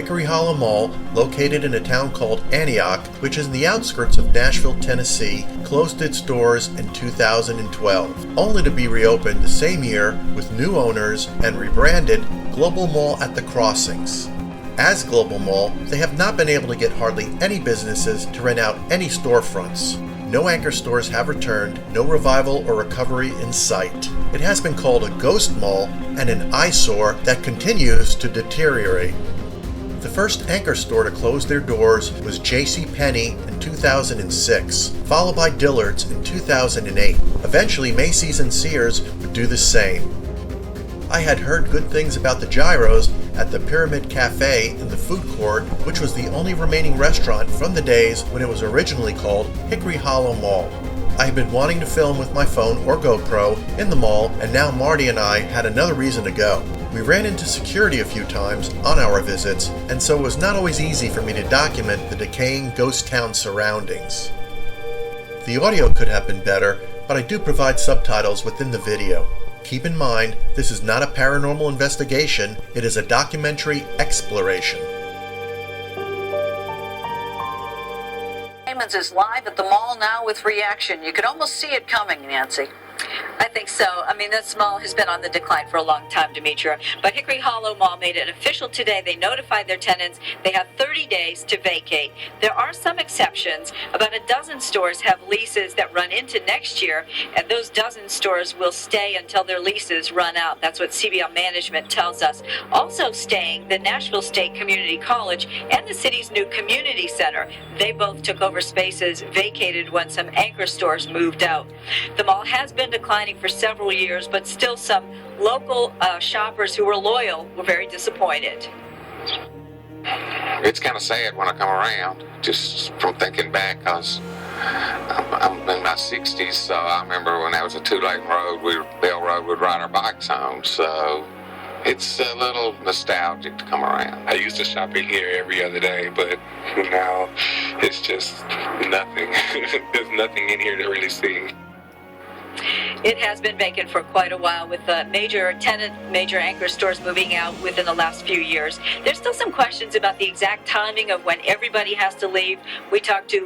Hickory Hollow Mall, located in a town called Antioch, which is in the outskirts of Nashville, Tennessee, closed its doors in 2012, only to be reopened the same year with new owners and rebranded Global Mall at the Crossings. As Global Mall, they have not been able to get hardly any businesses to rent out any storefronts. No anchor stores have returned, no revival or recovery in sight. It has been called a ghost mall and an eyesore that continues to deteriorate. The first anchor store to close their doors was JCPenney in 2006, followed by Dillard's in 2008. Eventually, Macy's and Sears would do the same. I had heard good things about the Gyros at the Pyramid Café in the food court, which was the only remaining restaurant from the days when it was originally called Hickory Hollow Mall. I had been wanting to film with my phone or GoPro in the mall, and now Martie and I had another reason to go. We ran into security a few times on our visits, and so it was not always easy for me to document the decaying ghost town surroundings. The audio could have been better, but I do provide subtitles within the video. Keep in mind, this is not a paranormal investigation, it is a documentary exploration. Raymond's is live at the mall now with reaction. You could almost see it coming, Nancy. I think so. I mean, this mall has been on the decline for a long time, Demetria. But Hickory Hollow Mall made it official today. They notified their tenants they have 30 days to vacate. There are some exceptions. About a dozen stores have leases that run into next year, and those dozen stores will stay until their leases run out. That's what CBL management tells us. Also staying, the Nashville State Community College and the city's new community center. They both took over spaces vacated when some anchor stores moved out. The mall has been declining for several years, but still some local shoppers who were loyal were very disappointed. It's kind of sad when I come around, just from thinking back, because I'm in my 60s, so I remember when that was a two-lane road, Bell Road, we'd ride our bikes home, so it's a little nostalgic to come around. I used to shop in here every other day, but now it's just nothing. There's nothing in here to really see. It has been vacant for quite a while, with major Tenant, major anchor stores moving out within the last few years. There's still some questions about the exact timing of when everybody has to leave. We talked to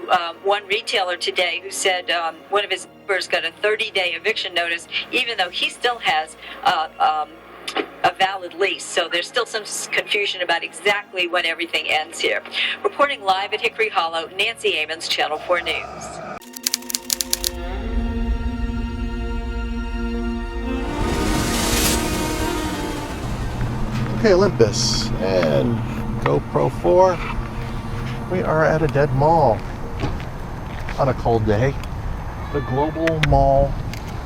one retailer today who said one of his neighbors got a 30-day eviction notice, even though he still has a valid lease. So there's still some confusion about exactly when everything ends here. Reporting live at Hickory Hollow, Nancy Amons, Channel 4 News. Okay, Olympus and GoPro 4. We are at a dead mall on a cold day. The Global Mall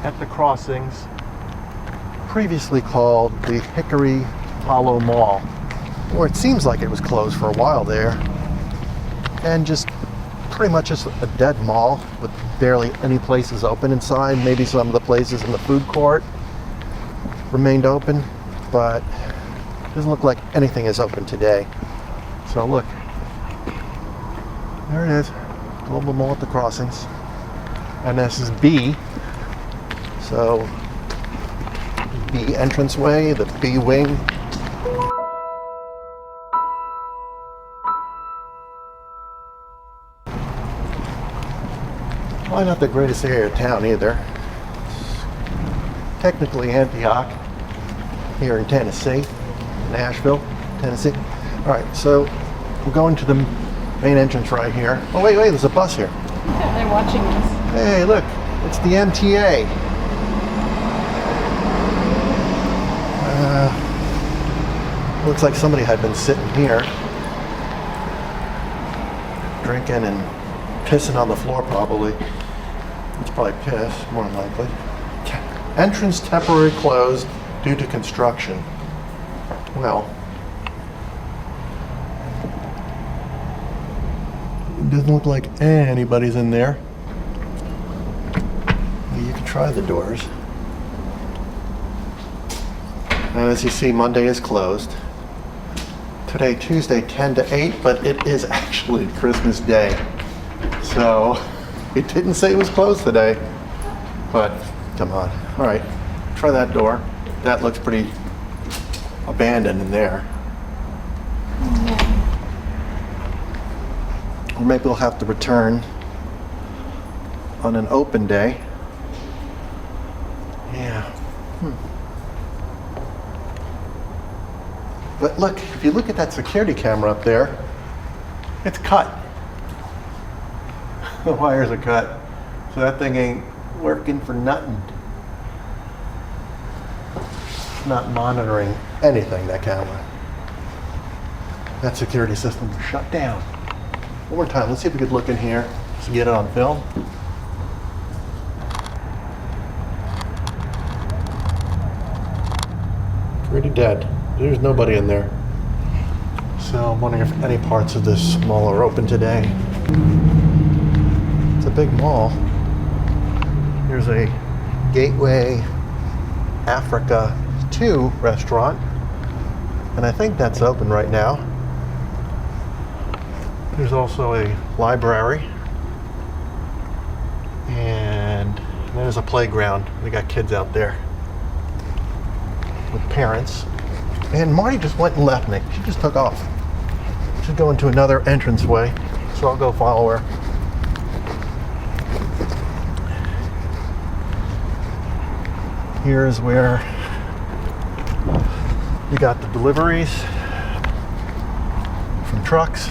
at the Crossings, previously called the Hickory Hollow Mall, or it seems like it was closed for a while there, and just pretty much just a dead mall with barely any places open inside. Maybe some of the places in the food court remained open, but doesn't look like anything is open today. So look, there it is, Global Mall at the Crossings, and this is B. So B entranceway, the B wing. Probably not the greatest area of town either. It's technically Antioch here in Tennessee. Nashville, Tennessee. All right, so we're going to the main entrance right here. Oh, wait, there's a bus here. Yeah, they're watching us. Hey, look, it's the MTA. Looks like somebody had been sitting here, drinking and pissing on the floor probably. It's probably piss, more than likely. Entrance temporarily closed due to construction. Well, it doesn't look like anybody's in there. You can try the doors. And as you see, Monday is closed. Today, Tuesday, 10 to 8, but it is actually Christmas Day. So, it didn't say it was closed today. But, come on. All right, try that door. That looks pretty abandoned in there. Or maybe we'll have to return on an open day. Yeah. But look, if you look at that security camera up there, it's cut. The wires are cut. So that thing ain't working for nothing. It's not monitoring anything, that camera. That security system is shut down. One more time, let's see if we could look in here to get it on film. Pretty dead. There's nobody in there. So I'm wondering if any parts of this mall are open today. It's a big mall. Here's a Gateway Africa 2 restaurant. And I think that's open right now. There's also a library. And there's a playground. We got kids out there with parents. And Marty just went and left me. She just took off. She's going to another entranceway, so I'll go follow her. Here's where you got the deliveries from trucks.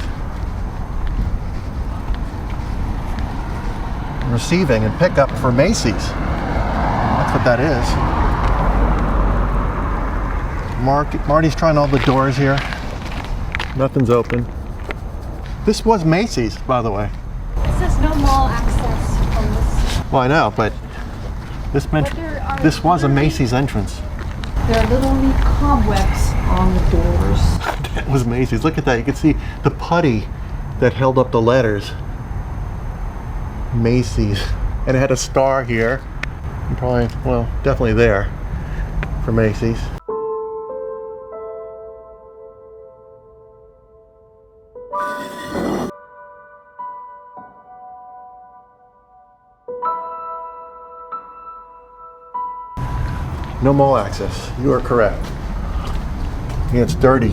Receiving and pickup for Macy's. That's what that is. Marty's trying all the doors here. Nothing's open. This was Macy's, by the way. It says no mall access from this. Well, I know, but this was a Macy's entrance. There are literally cobwebs on the doors. That was Macy's. Look at that. You can see the putty that held up the letters. Macy's. And it had a star here. And probably, well, definitely there for Macy's. No mall access. You are correct. Yeah, it's dirty.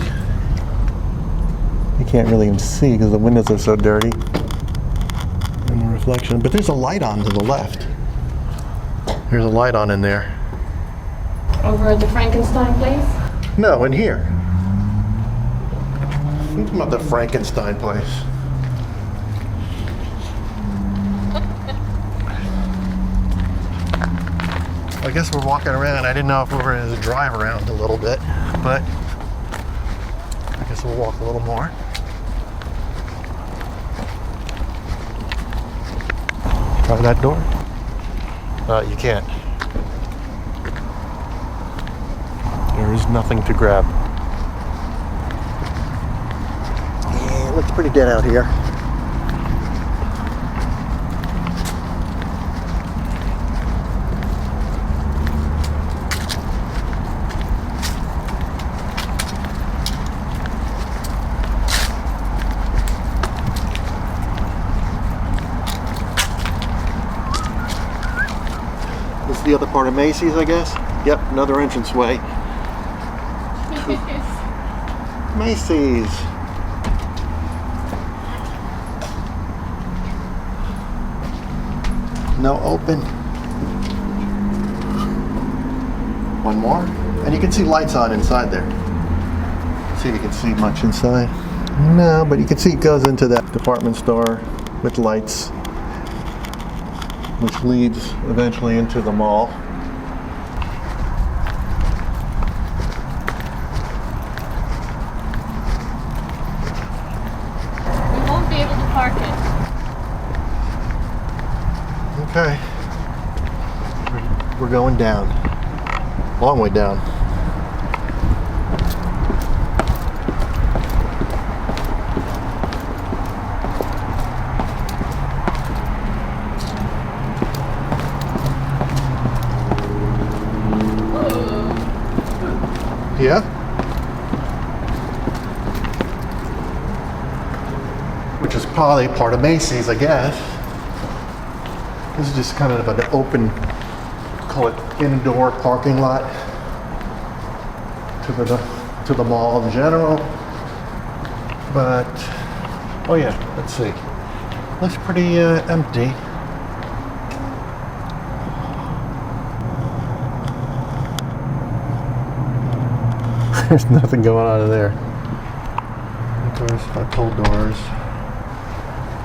You can't really even see because the windows are so dirty. And the reflection. But there's a light on to the left. There's a light on in there. Over at the Frankenstein place? No, in here. Think about the Frankenstein place. I guess we're walking around. I didn't know if we were going to drive around a little bit, but I guess we'll walk a little more. Try that door. You can't. There is nothing to grab. Yeah, it looks pretty dead out here. This is the other part of Macy's, I guess. Yep, another entranceway. Macy's. No open. One more. And you can see lights on inside there. See if you can see much inside. No, but you can see it goes into that department store with lights, which leads eventually into the mall. We won't be able to park it. Okay. We're going down. Long way down. Yeah? Which is probably part of Macy's, I guess. This is just kind of an open, call it indoor parking lot to the mall in general. But, oh yeah, let's see. Looks pretty empty. There's nothing going on in there. Doors, pulled doors.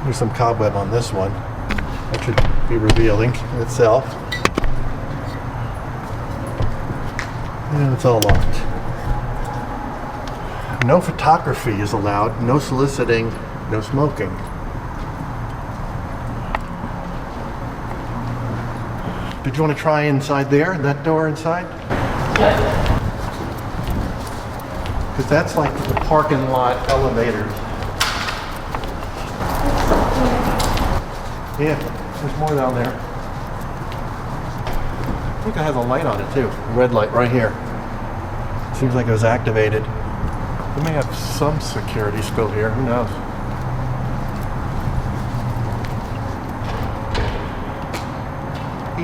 There's some cobweb on this one. That should be revealing in itself. And it's all locked. No photography is allowed, no soliciting, no smoking. Did you want to try inside there, that door inside? Because that's like the parking lot elevators. Yeah, there's more down there. I think it has a light on it too. Red light right here. Seems like it was activated. We may have some security still here, who knows?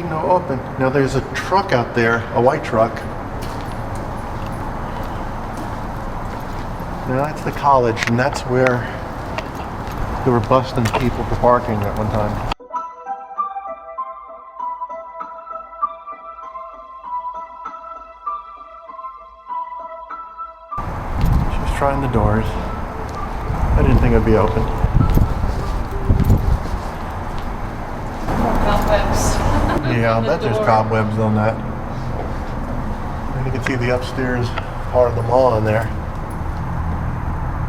No open. Now there's a truck out there, a white truck. Now that's the college, and that's where they were busting people for parking at one time. She's trying the doors. I didn't think it'd be open. Cobwebs. Yeah, I bet there's cobwebs on that. And you can see the upstairs part of the mall in there.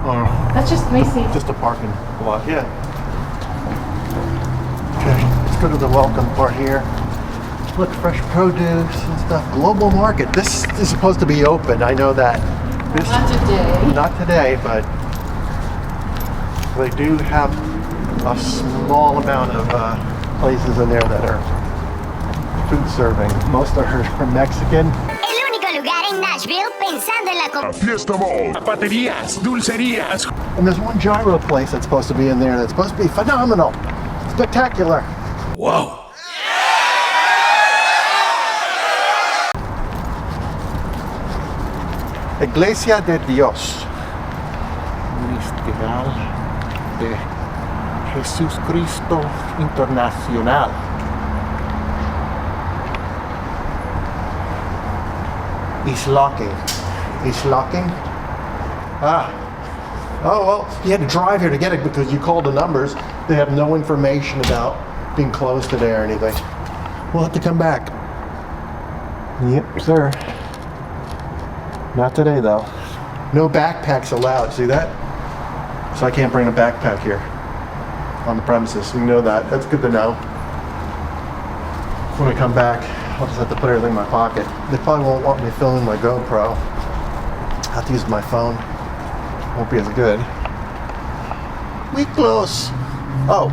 Oh, That's just Macy's. just a parking lot, yeah. Okay, let's go to the welcome part here. Look, fresh produce and stuff. Global market. This is supposed to be open, I know that. This, Not today. not today, but they do have a small amount of places in there that are food serving. Most are Mexican. El único lugar en Nashville pensando en la Fiesta Mall. Zapaterías, dulcerías. And there's one gyro place that's supposed to be in there that's supposed to be phenomenal, spectacular. Wow. Iglesia de Dios. Ministerial de Jesús Cristo Internacional. Islocking. Islocking? Ah. Oh, well, you had to drive here to get it because you called the numbers. They have no information about being closed today or anything. We'll have to come back. Yep, sir. Not today, though. No backpacks allowed. See that? So I can't bring a backpack here on the premises. You know that. That's good to know. When we come back, I'll just have to put everything in my pocket. They probably won't want me filming my GoPro. I'll have to use my phone. Won't be as good. We close. Oh,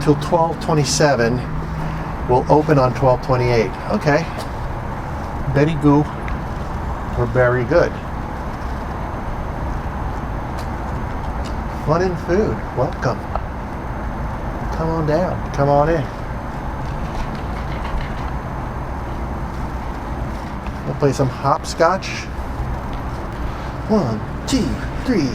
till 12:27. We'll open on 12:28. Okay. Very good. We're very good. Fun and food. Welcome. Come on down. Come on in. We'll play some hopscotch. 1, 2, 3.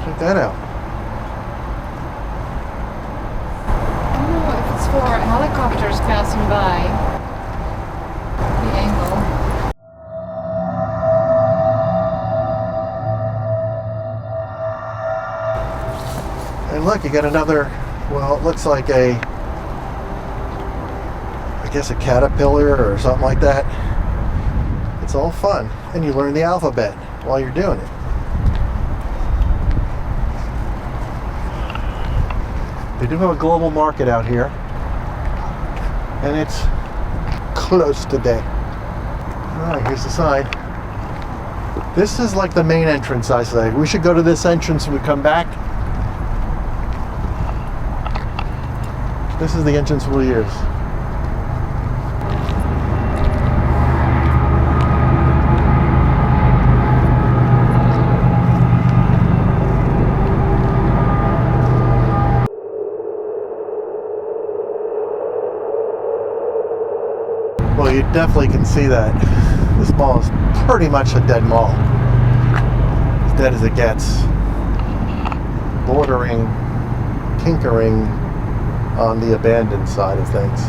Check that out. I don't know if it's for helicopters passing by. The angle. And look, you got another, well, it looks like I guess a caterpillar or something like that. It's all fun. And you learn the alphabet while you're doing it. They do have a global market out here. And it's closed today. Alright, here's the sign. This is like the main entrance, I say. We should go to this entrance when we come back. This is the entrance we'll use. you definitely can see that this mall is pretty much a dead mall. As dead as it gets. Bordering, tinkering on the abandoned side of things.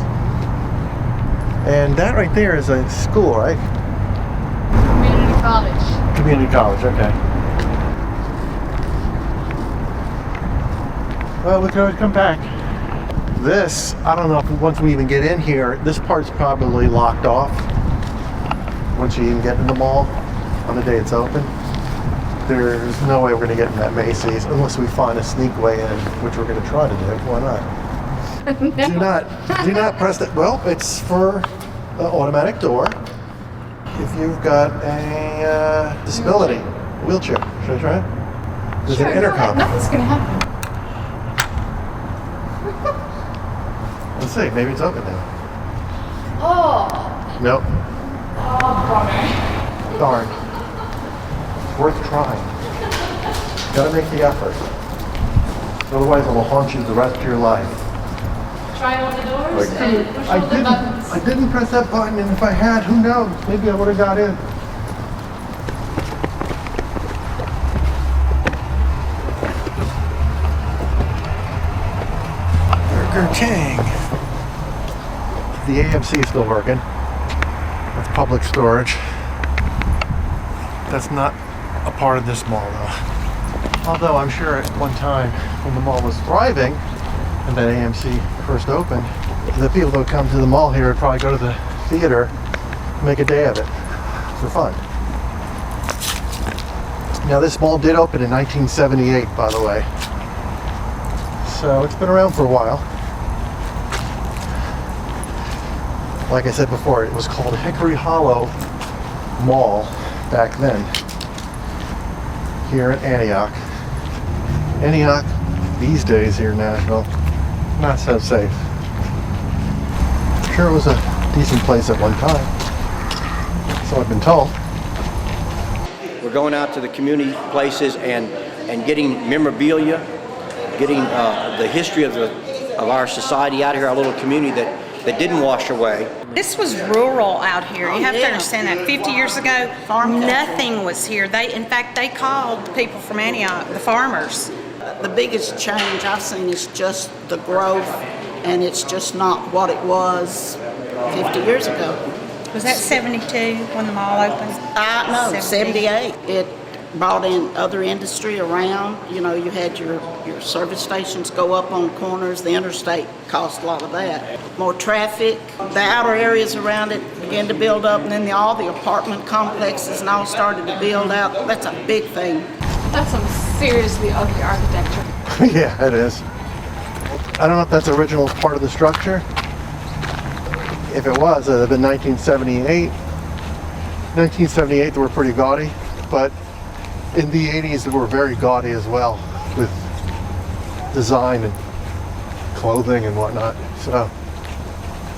And that right there is a school, right? Community college. Community college, okay. Well, we can always come back. This, I don't know if once we even get in here, this part's probably locked off. Once you even get in the mall on the day it's open. There's no way we're going to get in that Macy's unless we find a sneak way in, which we're going to try to do. Why not? No. Do not press that. Well, it's for an automatic door. If you've got a disability, wheelchair. Should I try it? There's Sure, an intercom. Nothing's gonna happen. Let's see. Maybe it's open now. Oh. Nope. Oh, bummer. Darn. Worth trying. Gotta make the effort. Otherwise, it will haunt you the rest of your life. Try all the doors and push all the buttons. I didn't press that button, and if I had, who knows? Maybe I would have got in. Burger King. The AMC is still working. That's public storage. That's not a part of this mall, though. Although I'm sure at one time when the mall was thriving and that AMC first opened, the people that would come to the mall here would probably go to the theater and make a day of it for fun. Now this mall did open in 1978, by the way. So it's been around for a while. Like I said before, it was called Hickory Hollow Mall back then, here in Antioch. Antioch, these days here in Nashville, not so safe. Sure, it was a decent place at one time, so I've been told. We're going out to the community places and getting memorabilia, getting the history of our society out here, our little community that didn't wash away. This was rural out here. You have to understand that. 50 years ago, nothing was here. In fact, they called people from Antioch the farmers. The biggest change I've seen is just the growth, and it's just not what it was 50 years ago. Was that 72 when the mall opened? No, 78. It brought in other industry around. You know, you had your service stations go up on corners. The interstate caused a lot of that. More traffic. The outer areas around it began to build up, and then all the apartment complexes and all started to build out. That's a big thing. That's some seriously ugly architecture. Yeah, it is. I don't know if that's the original part of the structure. If it was, it would have been 1978. 1978, they were pretty gaudy, but in the 80s, they were very gaudy as well, with design and clothing and whatnot. So,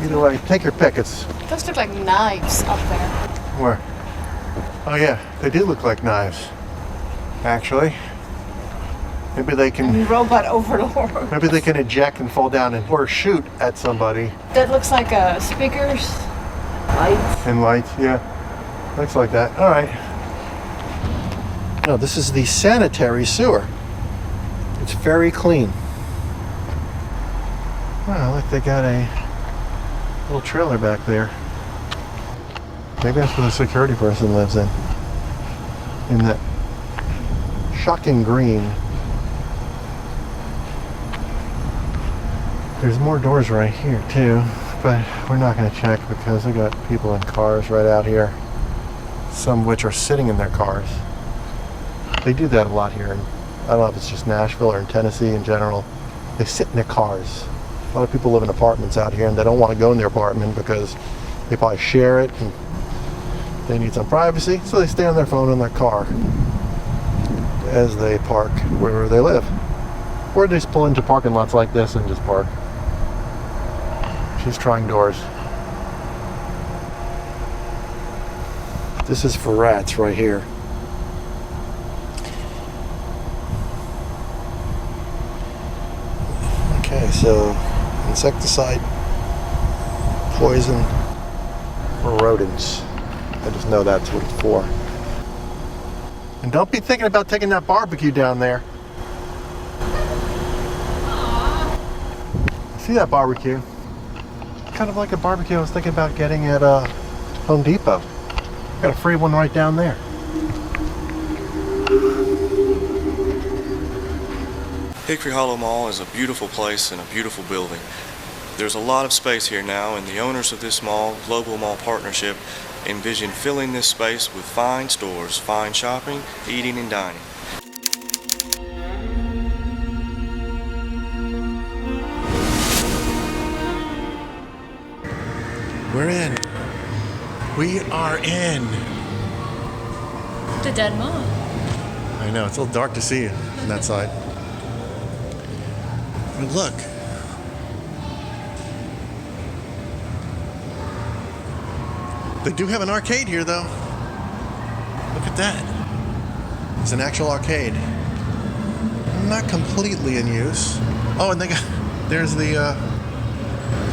either way, take your pick. Those look like knives up there. Where? Oh yeah, they do look like knives. Actually, maybe they can. Robot overlord. Maybe they can eject and fall down or shoot at somebody. That looks like speakers, lights. And lights, yeah. Looks like that. All right. No, this is the sanitary sewer. It's very clean. Wow, look, they got a little trailer back there. Maybe that's where the security person lives in that shocking green. There's more doors right here too, but we're not going to check because they got people in cars right out here. Some of which are sitting in their cars. They do that a lot here. I don't know if it's just Nashville or in Tennessee in general. They sit in their cars. A lot of people live in apartments out here and they don't want to go in their apartment because they probably share it and they need some privacy, so they stay on their phone in their car as they park wherever they live. Or they just pull into parking lots like this and just park. She's trying doors. This is for rats right here. Okay, so insecticide, poison, for rodents. I just know that's what it's for. And don't be thinking about taking that barbecue down there. See that barbecue? Kind of like a barbecue I was thinking about getting at Home Depot. Got a free one right down there. Hickory Hollow Mall is a beautiful place and a beautiful building. There's a lot of space here now, and the owners of this mall, Global Mall Partnership, envision filling this space with fine stores, fine shopping, eating, and dining. We're in. We are in. The dead mall. I know, it's a little dark to see on that side. But look. They do have an arcade here, though. Look at that. It's an actual arcade. Not completely in use. Oh, and there's the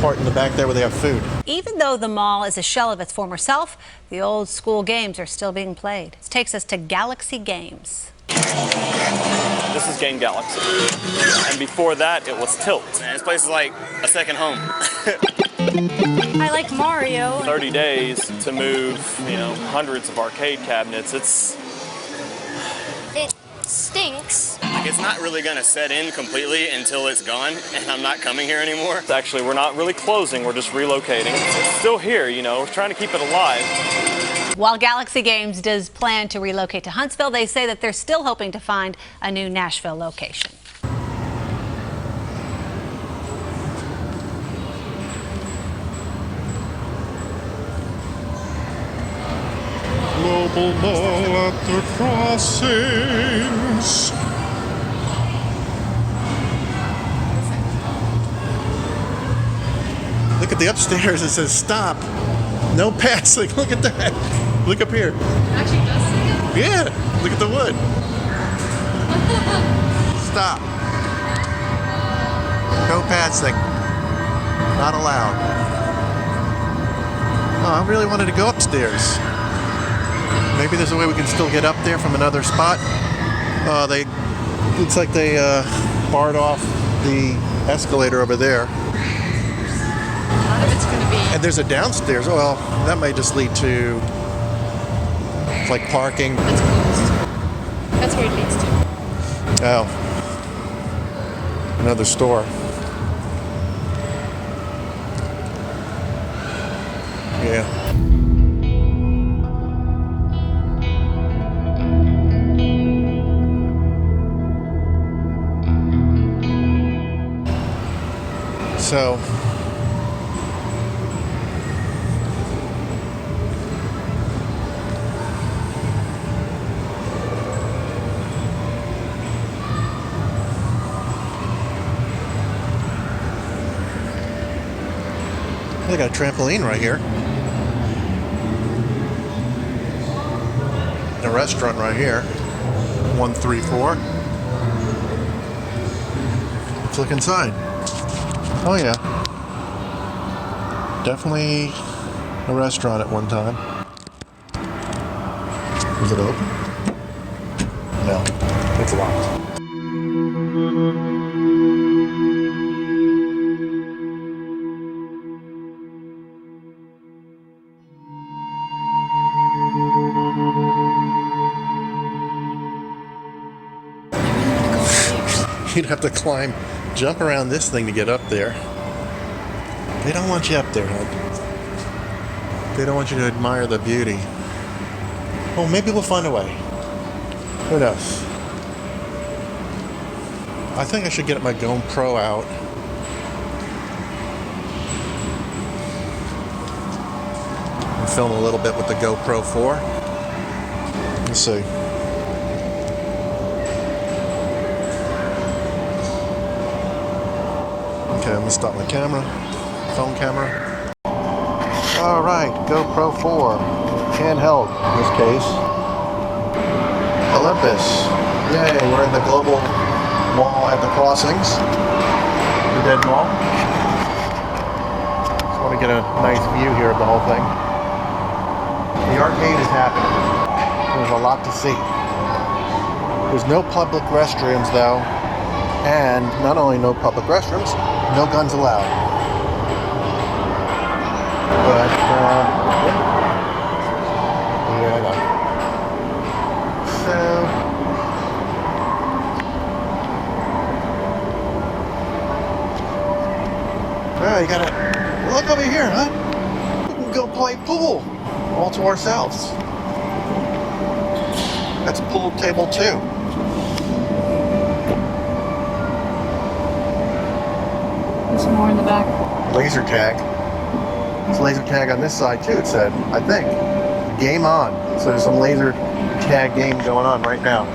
part in the back there where they have food. Even though the mall is a shell of its former self, the old school games are still being played. This takes us to Galaxy Games. This is Game Galaxy. And before that, it was Tilt. Man, this place is like a second home. I like Mario. 30 days to move, hundreds of arcade cabinets. It stinks. Like, it's not really going to set in completely until it's gone, and I'm not coming here anymore. Actually, we're not really closing, we're just relocating. It's still here, we're trying to keep it alive. While Galaxy Games does plan to relocate to Huntsville, they say that they're still hoping to find a new Nashville location. Global Mall at the crossings. Look at the upstairs, it says stop. No passing. Look at that. Look up here. Actually does say it? Yeah, look at the wood. Stop. No passing. Not allowed. Oh, I really wanted to go upstairs. Maybe there's a way we can still get up there from another spot. Looks like they barred off the escalator over there. It's going to be. And there's a downstairs. Well, that may just lead to like parking. It's closed. That's where it leads to. Oh, another store. Yeah. So they got a trampoline right here. And a restaurant right here. 134. Let's look inside. Oh yeah. Definitely a restaurant at one time. Is it open? No, it's locked. You'd have to jump around this thing to get up there. They don't want you up there, Hud. They don't want you to admire the beauty. Well, maybe we'll find a way. Who knows? I think I should get my GoPro out. And film a little bit with the GoPro 4. Let's see. Okay, I'm gonna stop my camera, phone camera. All right, GoPro 4, handheld in this case. Olympus, yay, we're in the Global Mall at the crossings, the dead mall. Just want to get a nice view here of the whole thing. The arcade is happening. There's a lot to see. There's no public restrooms though, and not only no public restrooms, no guns allowed. But yeah, I know. So well, you gotta look over here, huh? We can go play pool all to ourselves. That's pool table 2. There's more in the back. Laser tag. There's laser tag on this side too, it said, I think. Game on. So there's some laser tag game going on right now.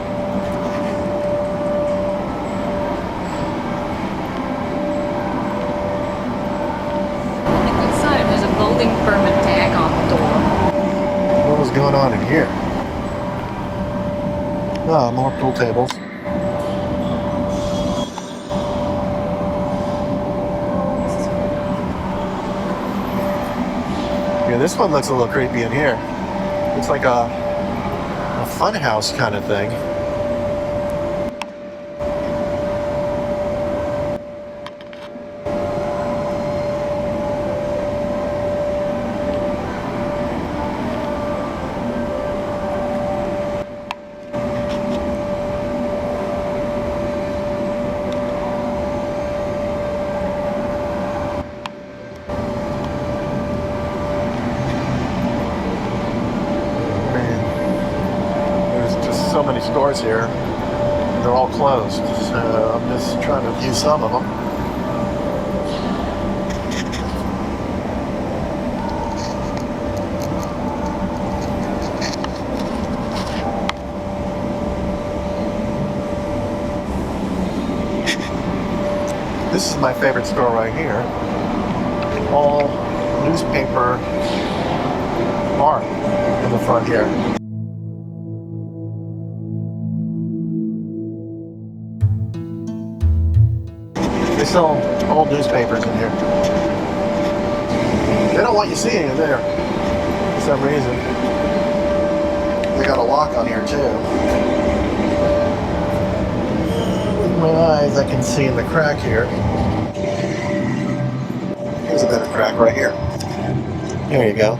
Inside, there's a building permit tag on the door. What was going on in here? Oh, more pool tables. Yeah, this one looks a little creepy in here. It's like a fun house kind of thing. So many stores here. They're all closed. So I'm just trying to view some of them. This is my favorite store right here. All newspaper art in the front here. They sell old newspapers in here. They don't want you seeing it there for some reason. They got a lock on here too. With my eyes I can see in the crack here. Here's a bit of crack right here. There you go.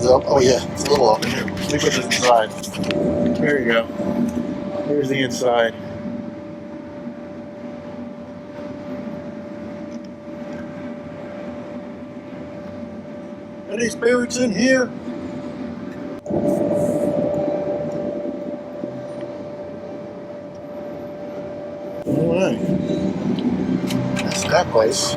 Oh yeah, it's a little open here. Let me put this inside. There you go. Here's the inside. Any spirits in here? Alright. That's that place.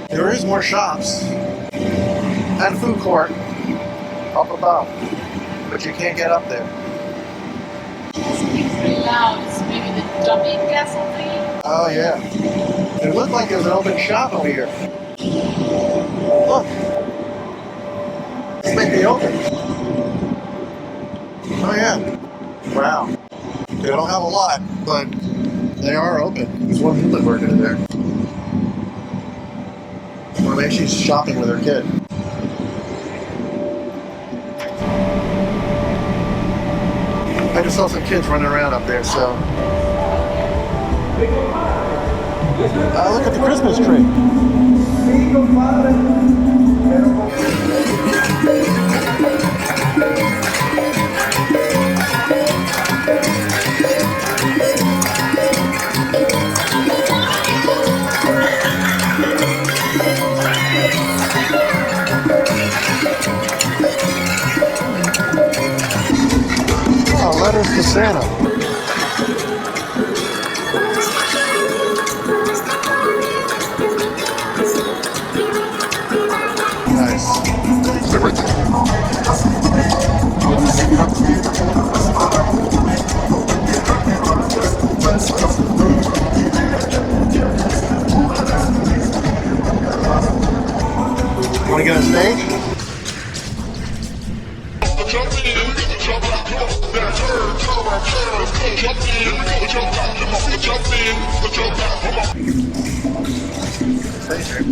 There is more shops and a food court up above, but you can't get up there. It's pretty loud. It's maybe the jumping castle thing. Oh yeah. It looked like there was an open shop over here. Look. This might be open. Oh yeah. Wow. They don't have a lot, but they are open. There's one woman working in there. Or maybe she's shopping with her kid. I just saw some kids running around up there, so. Look at the Christmas tree. Oh, letters to Santa. Nice. Want to get on stage? Jump in. So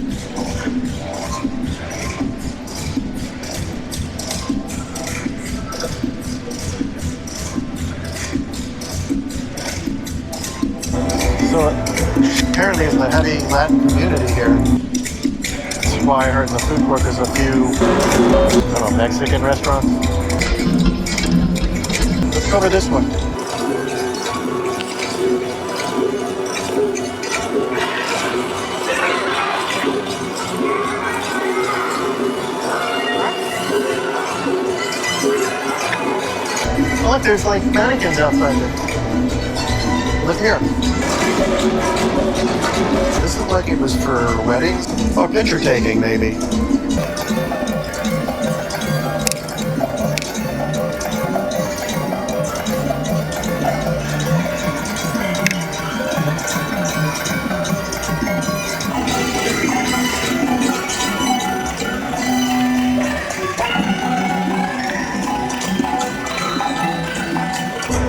apparently it's a heavy Latin community here. That's why I heard in the food court there's a few, I don't know, Mexican restaurants. Let's go over this one. Oh, look, there's like mannequins outside there. Look here. This looked like it was for weddings or picture taking, maybe.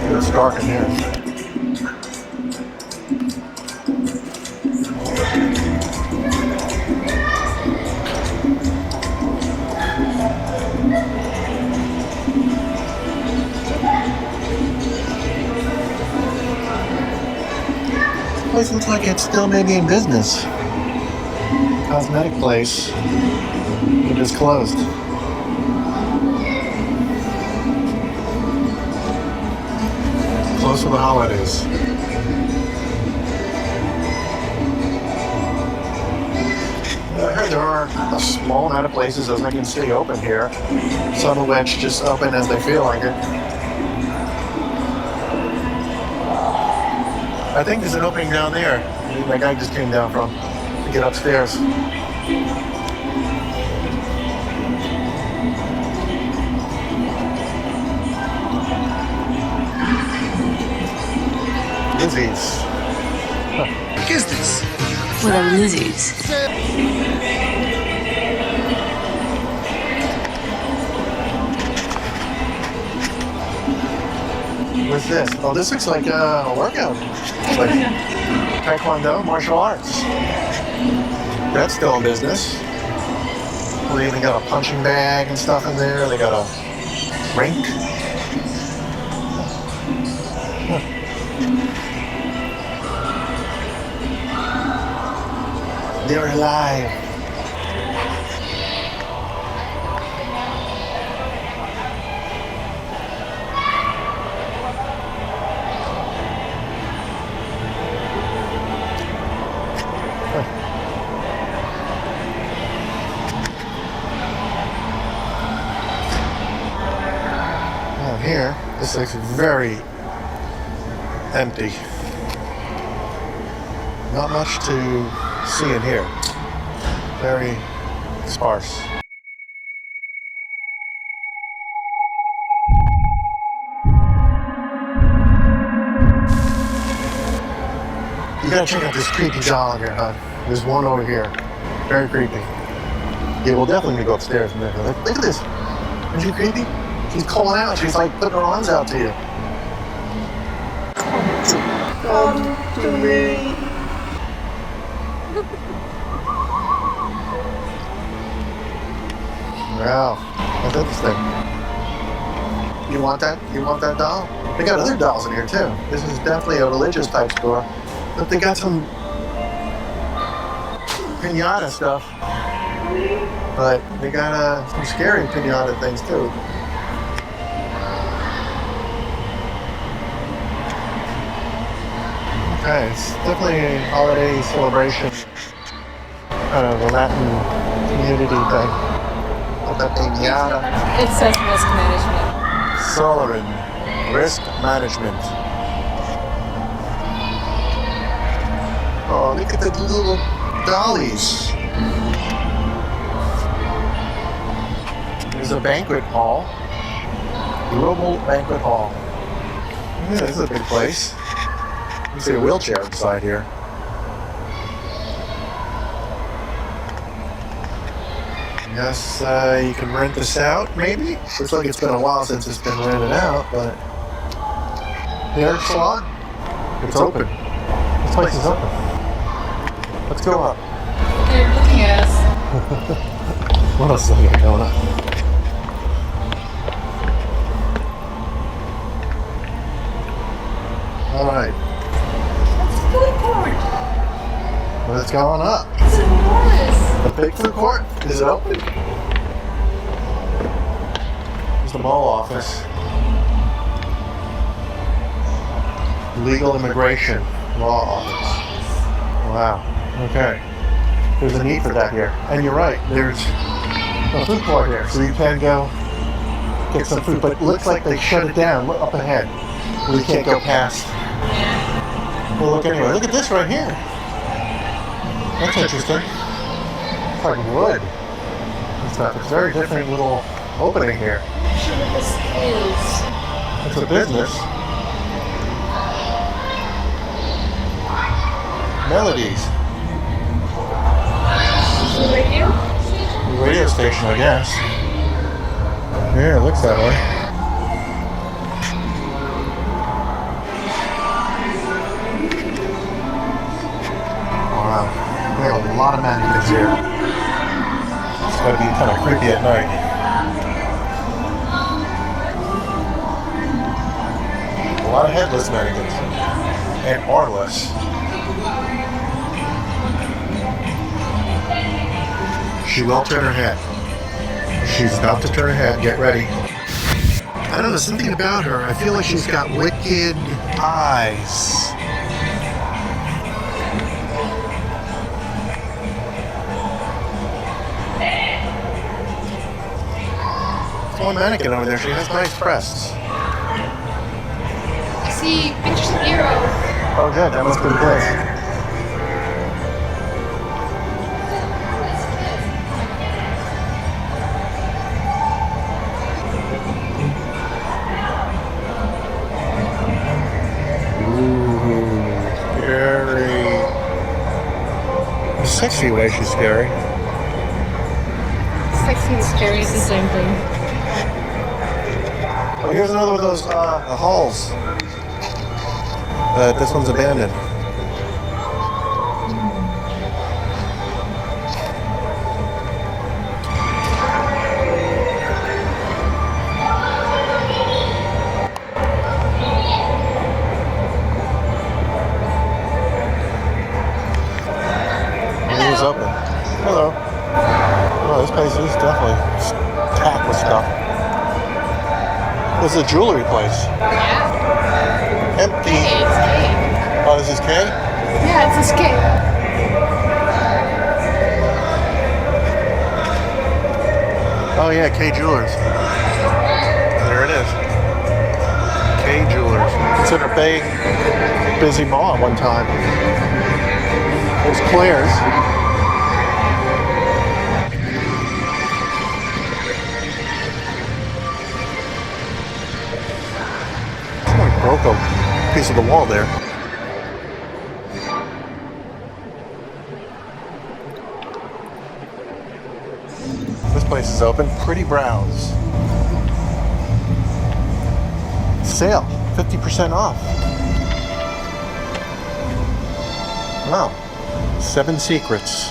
It's dark in here. This place looks like it's still maybe in business. Cosmetic place. It is closed. Close for the holidays. I heard there are a small amount of places that can stay open here. Some of which just open as they feel like it. I think there's an opening down there. That guy just came down from to get upstairs. Lizzie's. ¿Qué es this? What are Lizzie's? What's this? Oh, this looks like a workout. Like Taekwondo, martial arts. That's still in business. Well, they even got a punching bag and stuff in there. They got a rink. They're alive. Now here, this looks very empty. Not much to see in here. Very sparse. You gotta check out this creepy doll here, huh? There's one over here. Very creepy. Yeah, we'll definitely go upstairs and look at this. Isn't she creepy? She's calling out. She's like putting her arms out to you. Come to me. Wow, that's interesting. You want that? You want that doll? They got other dolls in here too. This is definitely a religious type store. But they got some pinata stuff. But they got some scary pinata things too. Okay, it's definitely a holiday celebration. Kind of a Latin community thing. With the pinata. It says risk management. Solarin, risk management. Oh, look at the little dollies. There's a banquet hall. Global banquet hall. Yeah, this is a big place. You can see a wheelchair inside here. Yes, you can rent this out, maybe? Looks like it's been a while since it's been rented out, but... Hair salon? It's open. This place is open. Let's go up. They're looking What else is I got going on? Alright. That's food court. What's going up? It's enormous. The big food court? Is it open? There's the mall office. Legal immigration law office. Wow. Okay. There's a need for that here. And you're right, there's a food court here, so you can go get some food. But it looks like they shut it down. Look up ahead. Where you can't go past. Well, look anyway. Look at this right here. That's interesting. It's like wood and stuff. It's a very different little opening here. I'm sure what this is. It's a business. Melodies. The radio? The radio station, I guess. Yeah, it looks that way. Wow. There are a lot of mannequins here. It's gotta be kind of creepy at night. A lot of headless mannequins. And armless. She will turn her head. She's about to turn her head. Get ready. I don't know, something about her. I feel like she's got wicked eyes. There's one mannequin over there. She has nice breasts. I see pictures of Gyros. Oh, good. That must be the place. Sexy way she's scary. Sexy and scary is the same thing. Oh, here's another one of those halls. This one's abandoned. Open. Hello. Oh, this place is definitely packed with stuff. This is a jewelry place. Yeah. Empty. Hey, it's K. Oh, this is K? Yeah, it's this K. Oh yeah, K Jewelers. There it is. K Jewelers. Considered a big, busy mall at one time. There's Claire's. Broke a piece of the wall there. This place is open. Pretty Browns. Sale. 50% off. Wow. 7 secrets.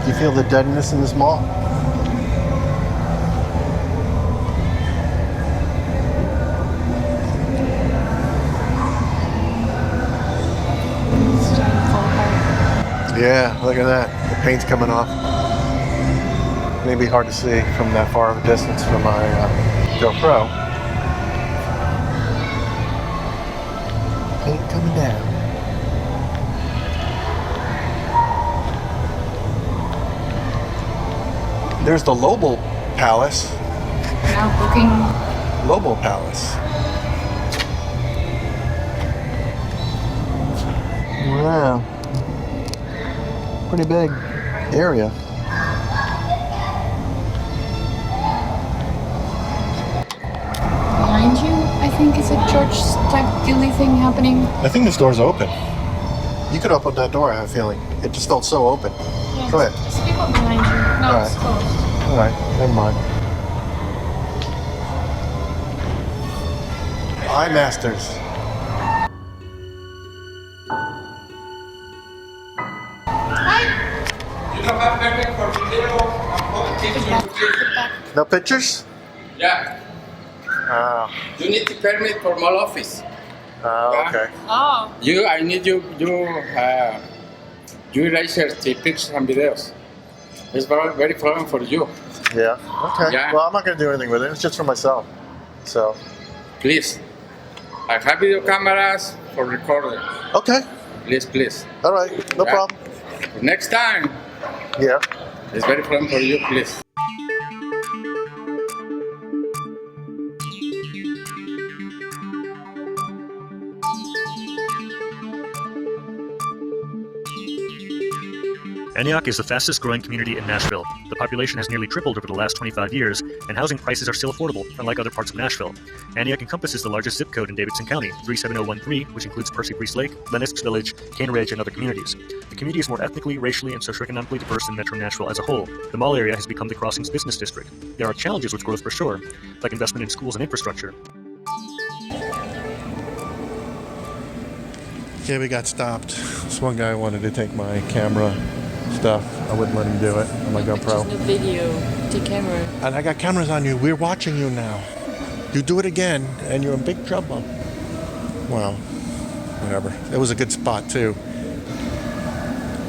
You feel the deadness in this mall? Yeah, look at that. The paint's coming off. Maybe hard to see from that far of a distance from my GoPro. Paint coming down. There's the Lobel Palace. Now booking. Lobel Palace. Wow. Pretty big area. Behind you, I think it's a church-type dealy thing happening. I think this door's open. You could open that door, I have a feeling. It just felt so open. Yeah, Go ahead. there's people behind you. No, it's closed. All right, never mind. Eye Masters. You don't have permit for video pictures? No pictures? Yeah. You need the permit for mall office. Okay. Oh. I need you erase the pictures and videos. It's very problem for you. Yeah. Okay. Yeah. Well, I'm not going to do anything with it. It's just for myself. So. Please. I have video cameras for recording. Okay. Please. All right. No problem. Next time. Yeah. It's very problem for you, please. Antioch is the fastest growing community in Nashville. The population has nearly tripled over the last 25 years, and housing prices are still affordable, unlike other parts of Nashville. Antioch encompasses the largest zip code in Davidson County, 37013, which includes Percy Priest Lake, Lennox Village, Cane Ridge, and other communities. The community is more ethnically, racially, and socioeconomically diverse than Metro Nashville as a whole. The mall area has become the Crossings business district. There are challenges with growth for sure, like investment in schools and infrastructure. Yeah, we got stopped. This one guy wanted to take my camera stuff. I wouldn't let him do it on my GoPro. No video, take camera. And I got cameras on you. We're watching you now. You do it again, and you're in big trouble. Well, whatever. It was a good spot, too.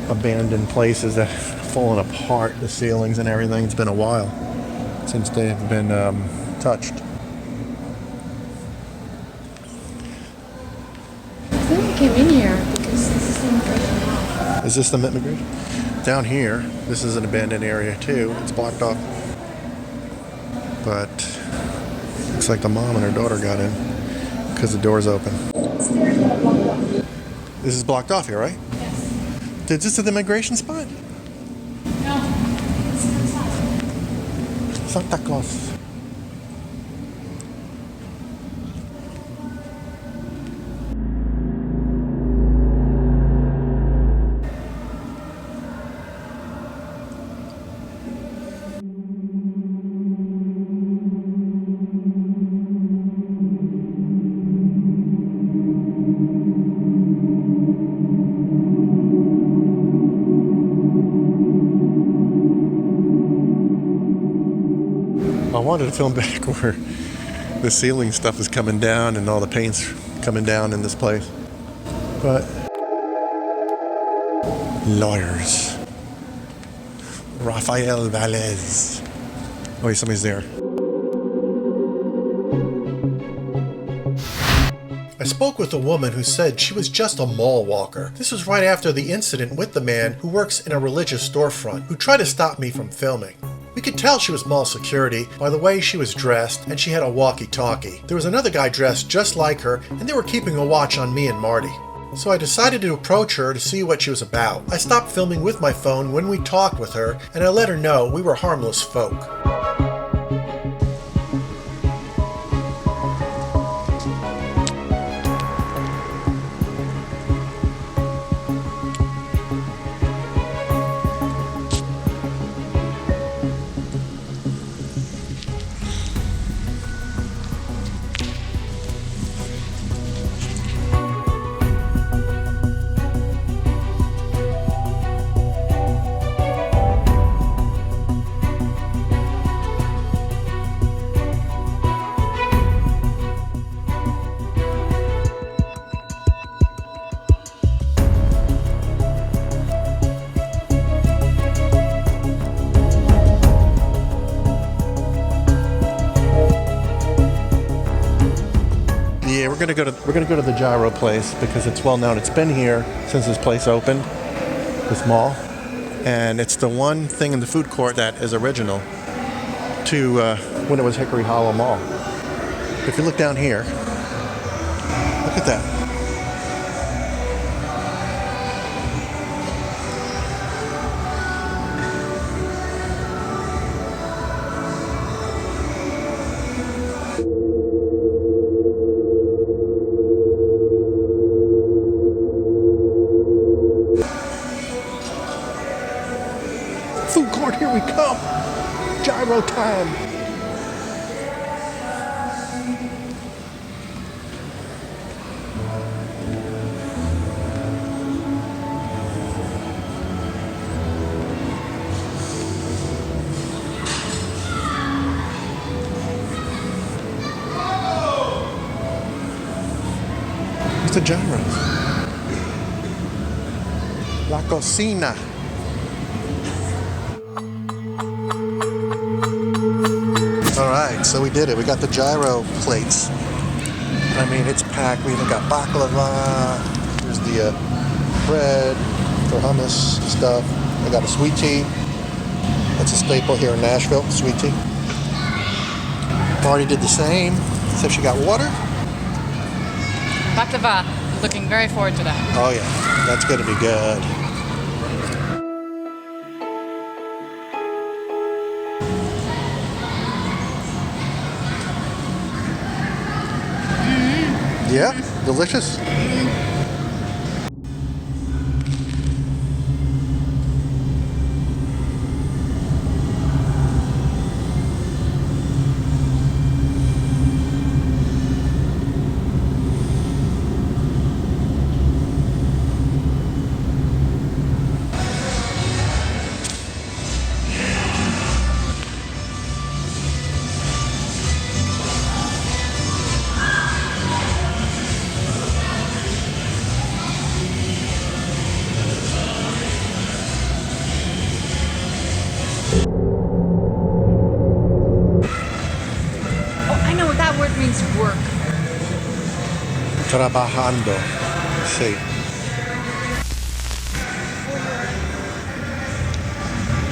Abandoned places that have fallen apart, the ceilings and everything. It's been a while since they've been touched. I think we came in here because this is the immigration hall. Is this the immigration? Down here, this is an abandoned area too. It's blocked off. But looks like the mom and her daughter got in because the door's open. This is blocked off here, right? Yes. Is this the immigration spot? No. Santa Claus. I wanted to film back where the ceiling stuff is coming down and all the paint's coming down in this place. But lawyers. Rafael Valles. Oh, wait, somebody's there. I spoke with a woman who said she was just a mall walker. This was right after the incident with the man who works in a religious storefront who tried to stop me from filming. We could tell she was mall security by the way she was dressed, and she had a walkie-talkie. There was another guy dressed just like her, and they were keeping a watch on me and Marty. So I decided to approach her to see what she was about. I stopped filming with my phone when we talked with her, and I let her know we were harmless folk. Yeah, we're gonna go to the Gyro place because it's well known. It's been here since this place opened, this mall, and it's the one thing in the food court that is original to when it was Hickory Hollow Mall. If you look down here, look at that. gyro time. What's the gyros? La cocina. Alright, so we did it. We got the gyro plates. I mean, it's packed. We even got baklava. Here's the bread for hummus stuff. I got a sweet tea. That's a staple here in Nashville, sweet tea. Martie did the same, except she got water. Baklava. Looking very forward to that. Oh yeah, that's going to be good. Yeah, delicious. Means work. Trabajando. Sí.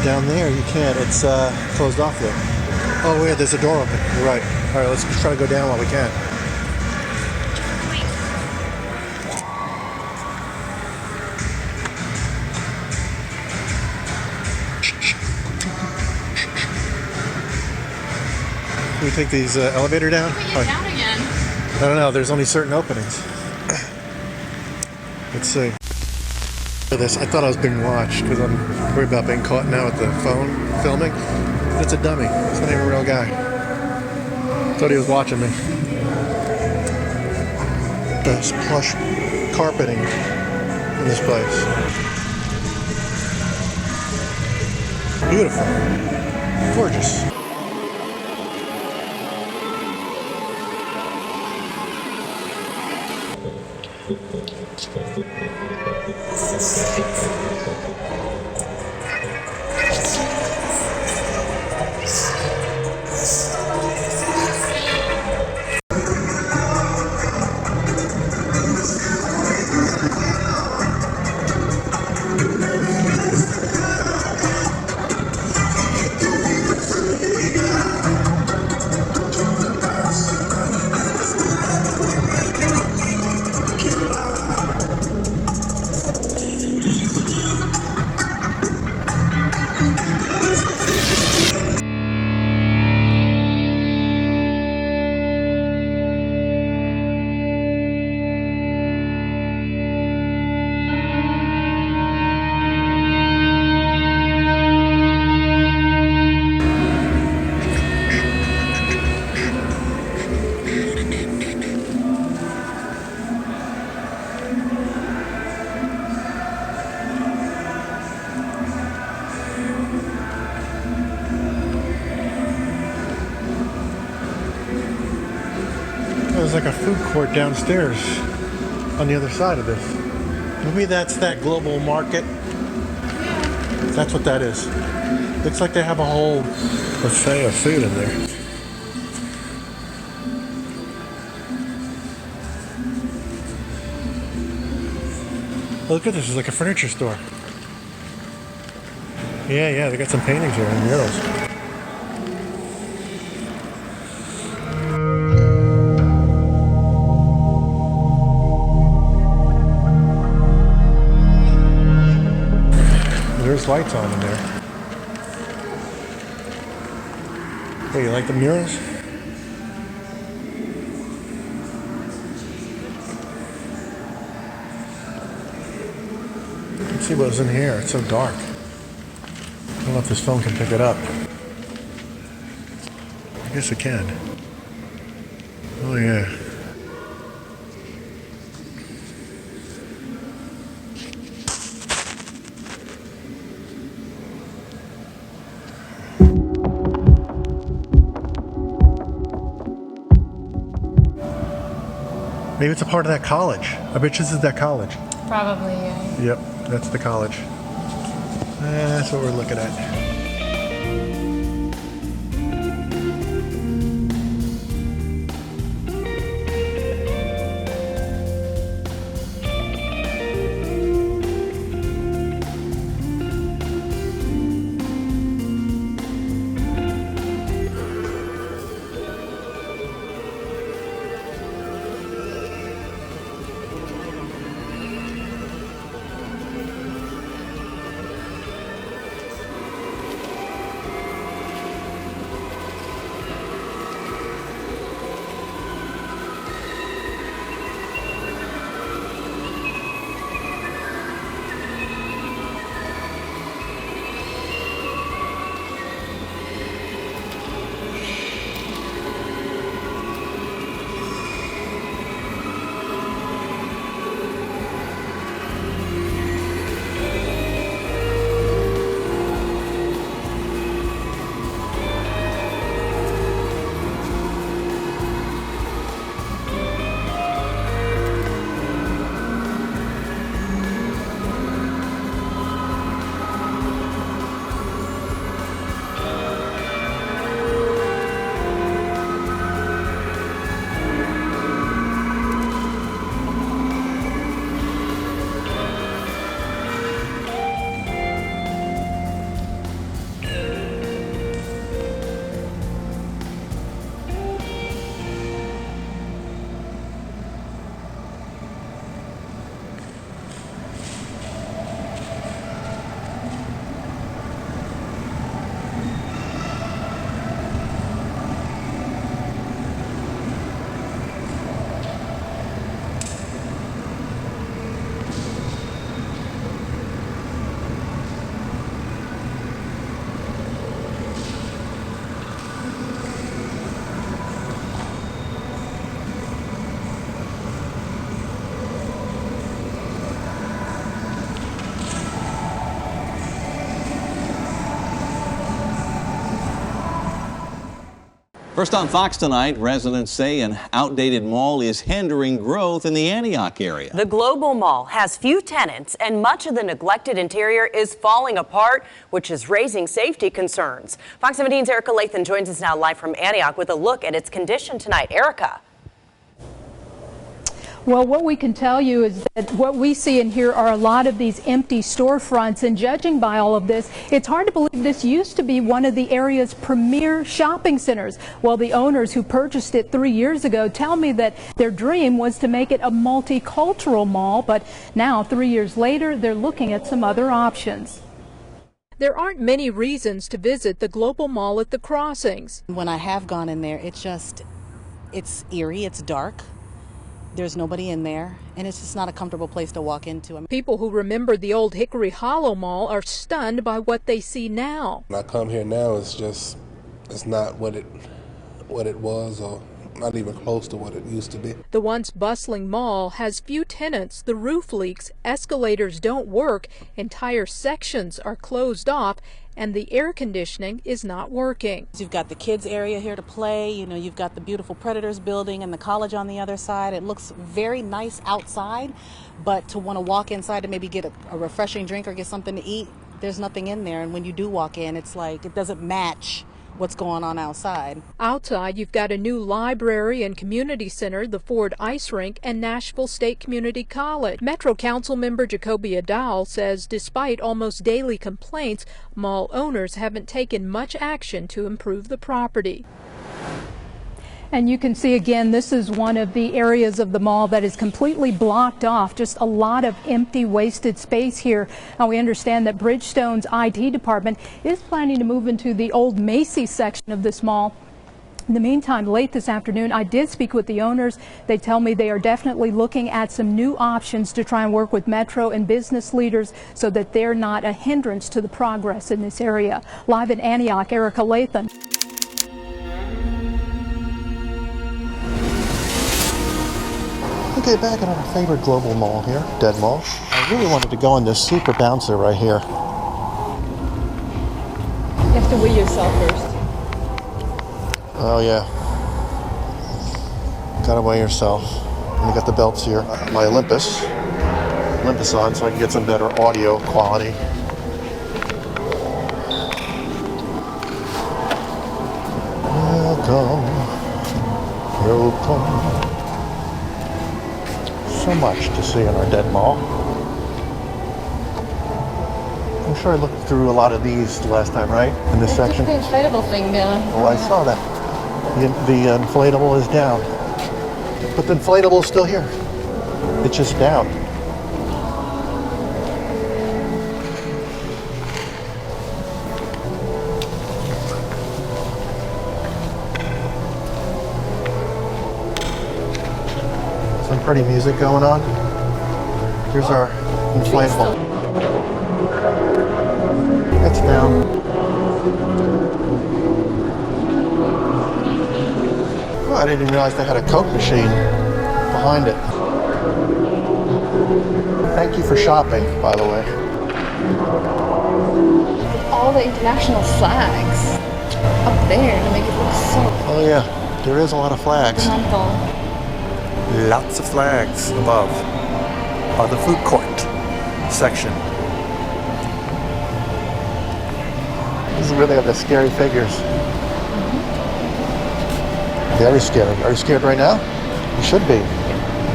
Down there you can't. It's closed off there. Oh wait, there's a door open. You're right. All right, let's just try to go down while we can. Can we take these elevator down? Down again. I don't know. There's only certain openings. Let's see. This, I thought I was being watched because I'm worried about being caught now with the phone filming. It's a dummy. It's not even a real guy. Thought he was watching me. There's plush carpeting in this place. Beautiful. Gorgeous. There's like a food court downstairs on the other side of this. Maybe that's that global market. That's what that is. Looks like they have a whole buffet of food in there. Oh, look at this, it's like a furniture store. Yeah, they got some paintings here and murals. There's lights on in there. Hey, you like the murals? Let's see what's in here. It's so dark. I don't know if this phone can pick it up. I guess it can. Oh yeah. Maybe it's a part of that college. I bet this is that college. Probably, yeah. Yep, that's the college. That's what we're looking at. First on Fox tonight, residents say an outdated mall is hindering growth in the Antioch area. The Global Mall has few tenants and much of the neglected interior is falling apart, which is raising safety concerns. Fox 17's Erica Lathan joins us now live from Antioch with a look at its condition tonight. Erica. Well, what we can tell you is that what we see and hear are a lot of these empty storefronts, and judging by all of this, it's hard to believe this used to be one of the area's premier shopping centers. Well, the owners who purchased it 3 years ago tell me that their dream was to make it a multicultural mall, but now 3 years later, they're looking at some other options. There aren't many reasons to visit the Global Mall at the Crossings. When I have gone in there, it's eerie, it's dark. There's nobody in there, and it's just not a comfortable place to walk into. People who remember the old Hickory Hollow Mall are stunned by what they see now. When I come here now, it's not what it was, or not even close to what it used to be. The once bustling mall has few tenants, the roof leaks, escalators don't work, entire sections are closed off, and the air conditioning is not working. You've got the kids area here to play, you've got the beautiful Predators building and the college on the other side. It looks very nice outside, but to want to walk inside to maybe get a refreshing drink or get something to eat, there's nothing in there. And when you do walk in, it's like it doesn't match what's going on outside. Outside, you've got a new library and community center, the Ford Ice Rink, and Nashville State Community College. Metro Council member Jacoby Adal says despite almost daily complaints, mall owners haven't taken much action to improve the property. And you can see again, this is one of the areas of the mall that is completely blocked off. Just a lot of empty, wasted space here. Now we understand that Bridgestone's IT department is planning to move into the old Macy's section of this mall. In the meantime, late this afternoon, I did speak with the owners. They tell me they are definitely looking at some new options to try and work with Metro and business leaders so that they're not a hindrance to the progress in this area. Live in Antioch, Erica Lathan. Okay, back at our favorite global mall here, Dead Mall. I really wanted to go on this super bouncer right here. You have to weigh yourself first. Oh yeah. Gotta weigh yourself. And you got the belts here. My Olympus on so I can get some better audio quality. Welcome. So much to see in our Dead Mall. I'm sure I looked through a lot of these the last time, right? In this section. The inflatable thing down. Oh, I saw that. The inflatable is down. But the inflatable is still here. It's just down. Some pretty music going on. Here's our inflatable. It's down. Oh, I didn't even realize they had a Coke machine behind it. Thank you for shopping, by the way. All the international flags up there to make it look so Oh yeah, there is a lot of flags. monumental. Lots of flags above are the food court section. This is where they have the scary figures. Very scary. Are you scared right now? You should be.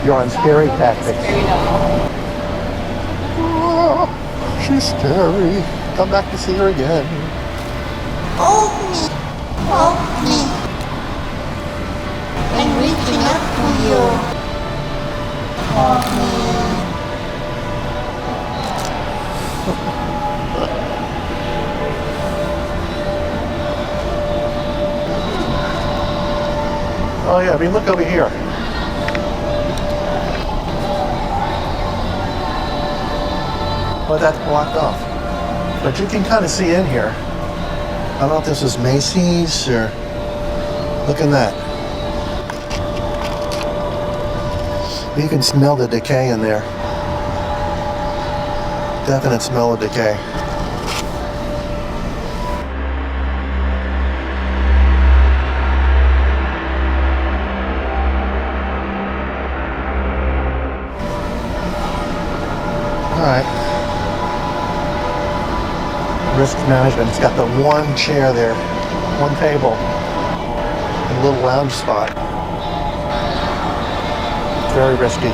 You're on scary tactics. Oh, she's scary. Come back to see her again. Hold me. I'm reaching up to you. Hold me. Oh yeah, I mean look over here. Well, that's blocked off. But you can kind of see in here. I don't know if this is Macy's or... Look at that. You can smell the decay in there. Definite smell of decay. Alright. Risk management. It's got the one chair there, one table, and a little lounge spot. Very risky.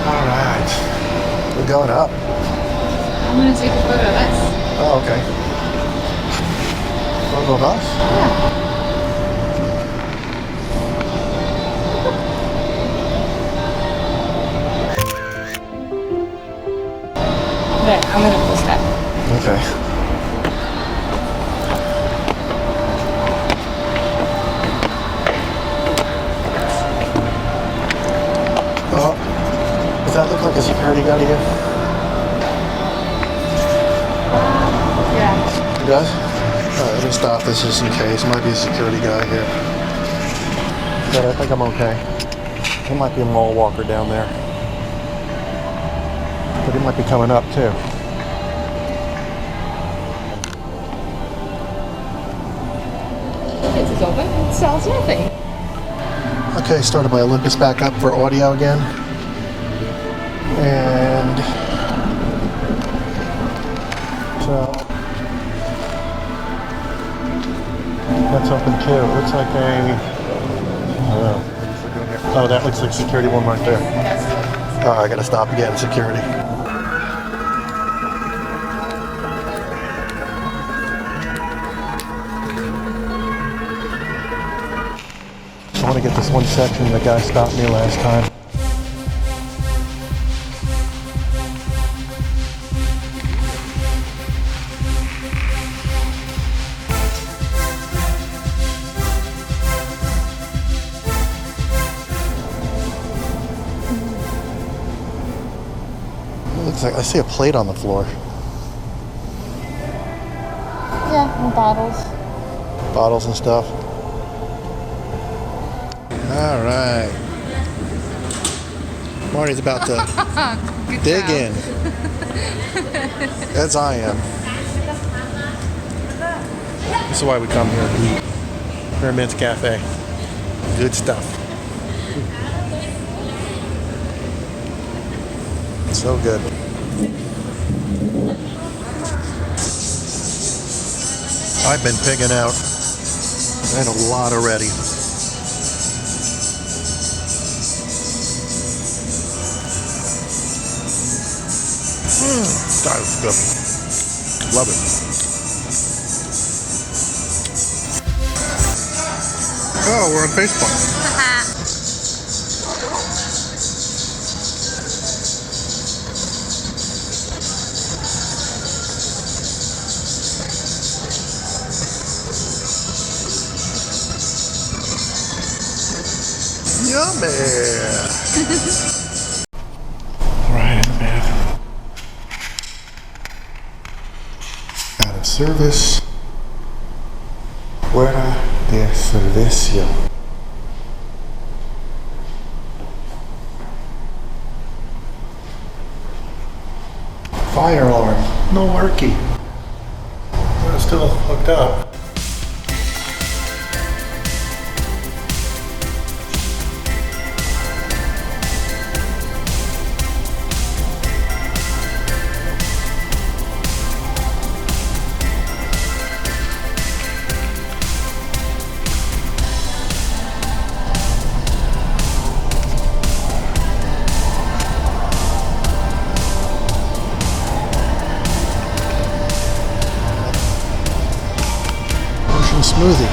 Alright. We're going up. I'm gonna take a photo of us. Oh, okay. Photo of us? Yeah. There, I'm gonna post that. Okay. Oh, does that look like a security guy to you? Yeah. It does? Alright, let me stop this just in case. Might be a security guy here. But I think I'm okay. There might be a mall walker down there. But he might be coming up too. This is open. It sells nothing. Okay, started my Olympus back up for audio again. And so that's open too. It looks like a oh, that looks like security one right there. Oh, I gotta stop again, security. I want to get this one section. The guy stopped me last time. Looks like I see a plate on the floor. Yeah, and bottles. Bottles and stuff. All right. Marty's about to dig in. As I am. This is why we come here to eat. Pyramid Café. Good stuff. So good. I've been pigging out. I had a lot already. That was good. Love it. Oh, we're on Facebook. Yummy. Right in the bathroom. Out of service. Fuera de servicio. Fire alarm. No worky. We're still hooked up. Smoothie.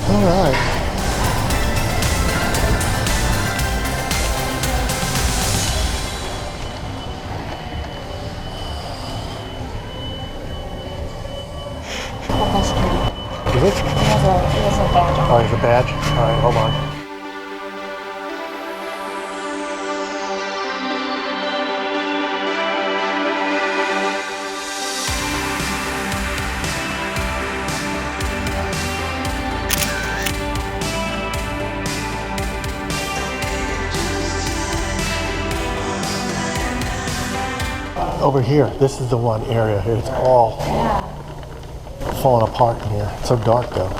All right. Is it? He has a badge on. Oh, he has a badge? All right, hold on. Over here, this is the one area here. It's all falling apart in here. It's so dark though.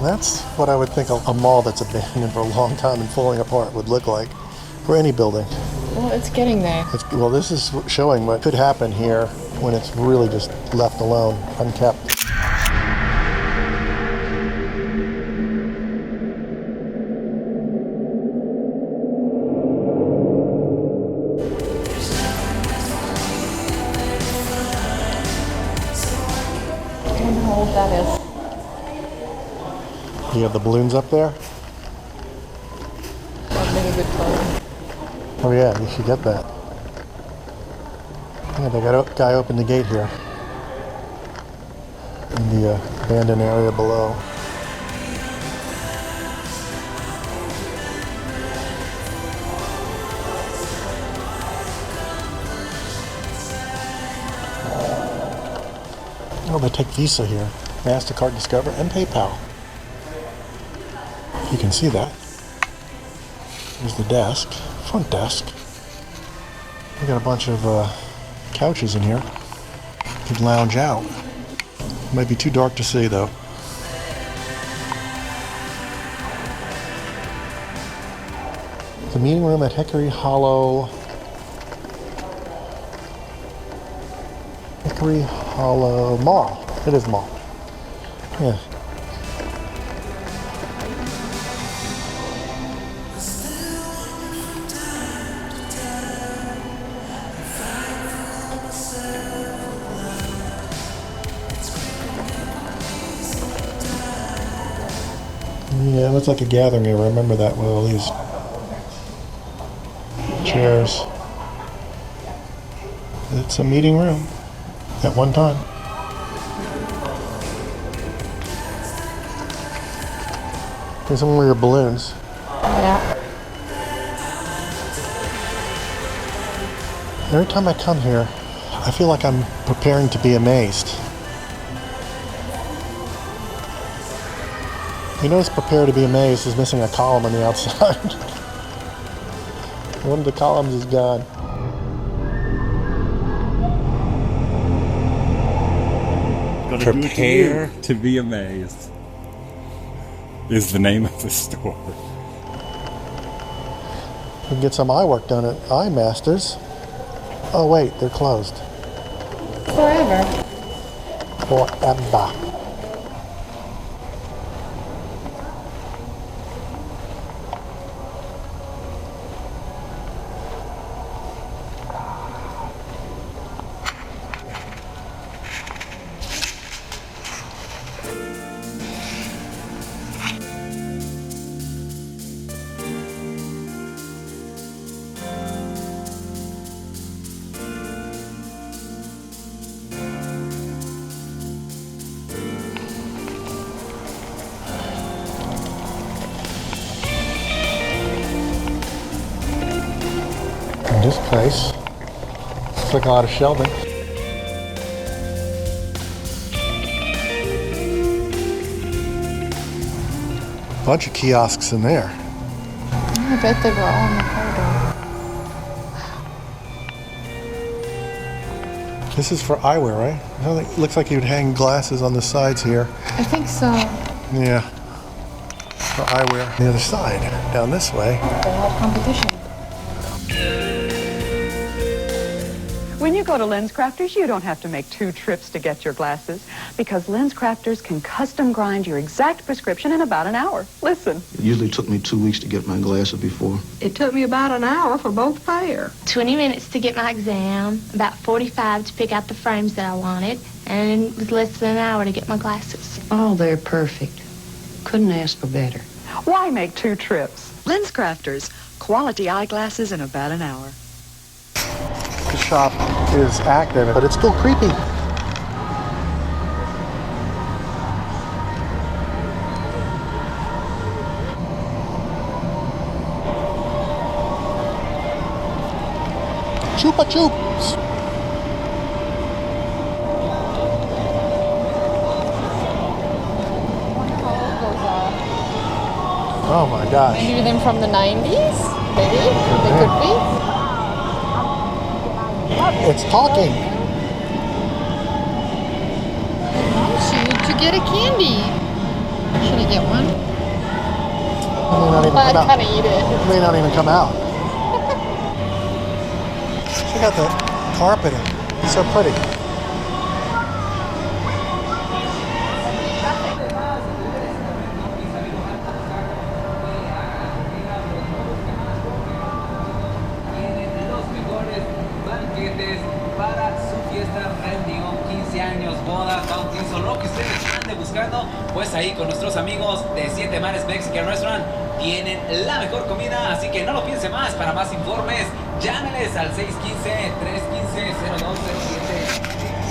That's what I would think a mall that's abandoned for a long time and falling apart would look like for any building. Well, it's getting there. Well, this is showing what could happen here when it's really just left alone, unkept. I don't know what that is. You have the balloons up there? That'd make a good photo. Oh yeah, you should get that. Yeah, they got a guy open the gate here in the abandoned area below. Oh, they take Visa here, MasterCard, Discover, and PayPal. You can see that. Here's the desk, front desk. We got a bunch of couches in here. You could lounge out. Might be too dark to see though. The meeting room at Hickory Hollow Mall. It is mall. Yeah. Yeah, it looks like a gathering area. I remember that with all these chairs. It's a meeting room at one time. Here's some of your balloons. Yeah. Every time I come here, I feel like I'm preparing to be amazed. You notice prepare to be amazed is missing a column on the outside. One of the columns is gone. Prepare to be amazed is the name of the store. We can get some eye work done at Eye Masters. Oh wait, they're closed. Forever. Forever. This place looks like a lot of shelving. Bunch of kiosks in there. I bet they were all in the corridor. This is for eyewear, right? It looks like you'd hang glasses on the sides here. I think so. Yeah. For eyewear. The other side, down this way. They have competition. When you go to Lens Crafters, you don't have to make 2 trips to get your glasses because Lens Crafters can custom grind your exact prescription in about an hour. Listen. It usually took me 2 weeks to get my glasses before. It took me about an hour for both pair. 20 minutes to get my exam, about 45 to pick out the frames that I wanted, and it was less than an hour to get my glasses. Oh, they're perfect. Couldn't ask for better. Why make 2 trips? Lens Crafters, quality eyeglasses in about an hour. The shop is active, but it's still creepy. Chupa Chups! Oh my gosh. Maybe them from the 90s? Maybe? They could be. It's talking. To get a candy. Should I get one? It may not even come out. Kind of eat it. It may not even come out. Check out the carpeting. It's so pretty. Pues ahí con nuestros amigos de 7 Mares Mexican Restaurant tienen la mejor comida, así que no lo piense más. Para más informes, llámeles al 615-315-0207.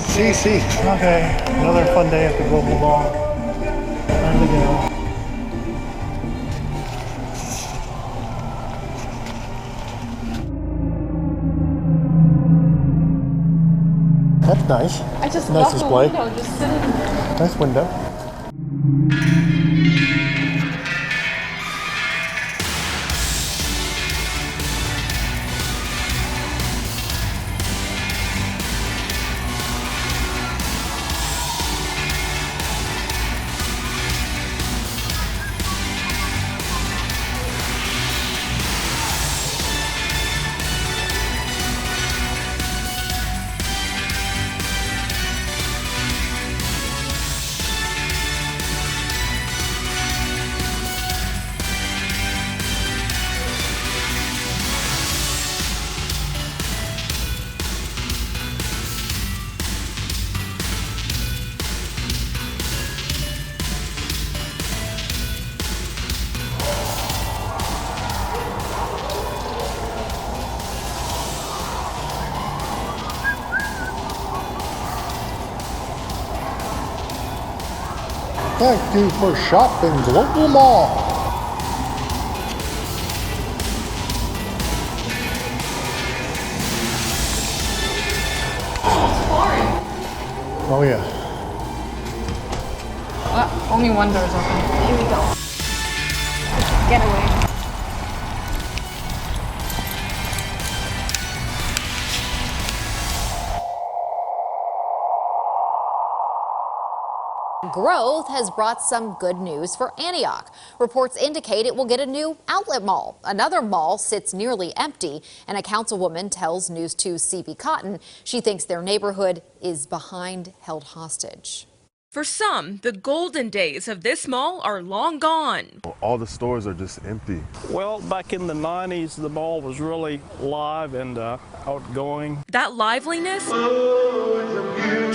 Sí, sí. Okay, another fun day at the Global Mall. Time to go. That's nice. I just nice love display. the window, just sitting there. Nice window. Thank you for shopping Global Mall. Oh yeah. Only one door is open. Here we go. Get away. Growth has brought some good news for Antioch. Reports indicate it will get a new outlet mall. Another mall sits nearly empty, and a councilwoman tells News 2's CB Cotton she thinks their neighborhood is behind held hostage. For some, the golden days of this mall are long gone. All the stores are just empty. Well, back in the 90s, the mall was really live and outgoing. That liveliness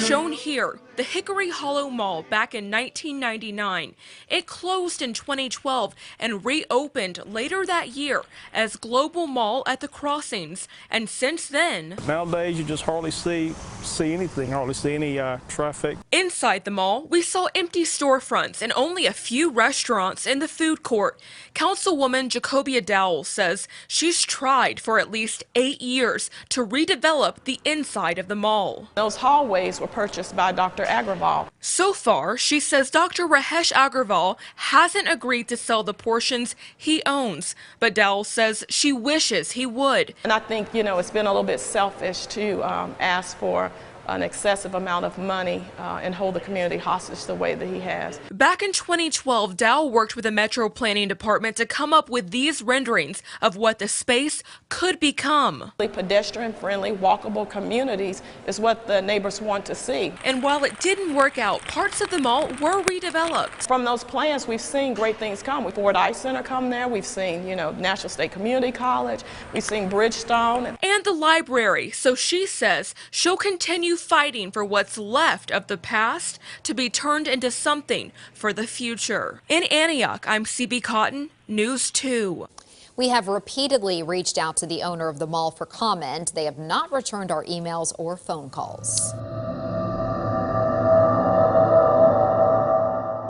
shown here, the Hickory Hollow Mall back in 1999. It closed in 2012 and reopened later that year as Global Mall at the Crossings. And since then, nowadays you just hardly see anything, hardly see any traffic. Inside the mall, we saw empty storefronts and only a few restaurants in the food court. Councilwoman Jacoby Dowell says she's tried for at least 8 years to redevelop the inside of the mall. Those hallways were purchased by Dr. Agrawal. So far, she says Dr. Rahesh Agrawal hasn't agreed to sell the portions he owns, but Dowell says she wishes he would. And I think, it's been a little bit selfish to ask for an excessive amount of money and hold the community hostage the way that he has. Back in 2012, Dowell worked with the Metro Planning Department to come up with these renderings of what the space could become. Pedestrian-friendly, walkable communities is what the neighbors want to see. And while it didn't work out, parts of the mall were redeveloped. From those plans, we've seen great things come. We've Ford Ice Center come there. We've seen, National State Community College. We've seen Bridgestone. And the library. So she says she'll continue fighting for what's left of the past to be turned into something for the future. In Antioch, I'm CB Cotton, News 2. We have repeatedly reached out to the owner of the mall for comment. They have not returned our emails or phone calls.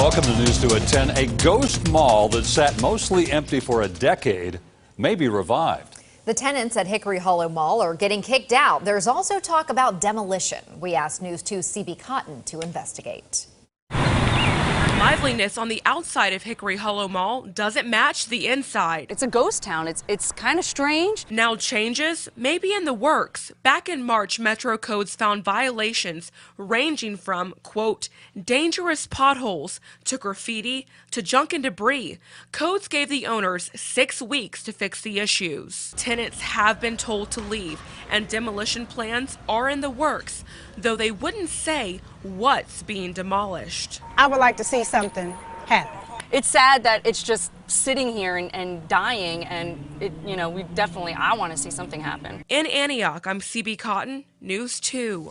Welcome to News 2 at 10. A ghost mall that sat mostly empty for a decade may be revived. The tenants at Hickory Hollow Mall are getting kicked out. There's also talk about demolition. We asked News 2's CB Cotton to investigate. Liveliness on the outside of Hickory Hollow Mall doesn't match the inside. It's a ghost town. It's kind of strange. Now changes may be in the works. Back in March, Metro Codes found violations ranging from, quote, dangerous potholes to graffiti to junk and debris. Codes gave the owners 6 weeks to fix the issues. Tenants have been told to leave and demolition plans are in the works, though they wouldn't say what's being demolished. I would like to see something happen. It's sad that it's just sitting here and dying, and I want to see something happen. In Antioch, I'm CB Cotton, News 2.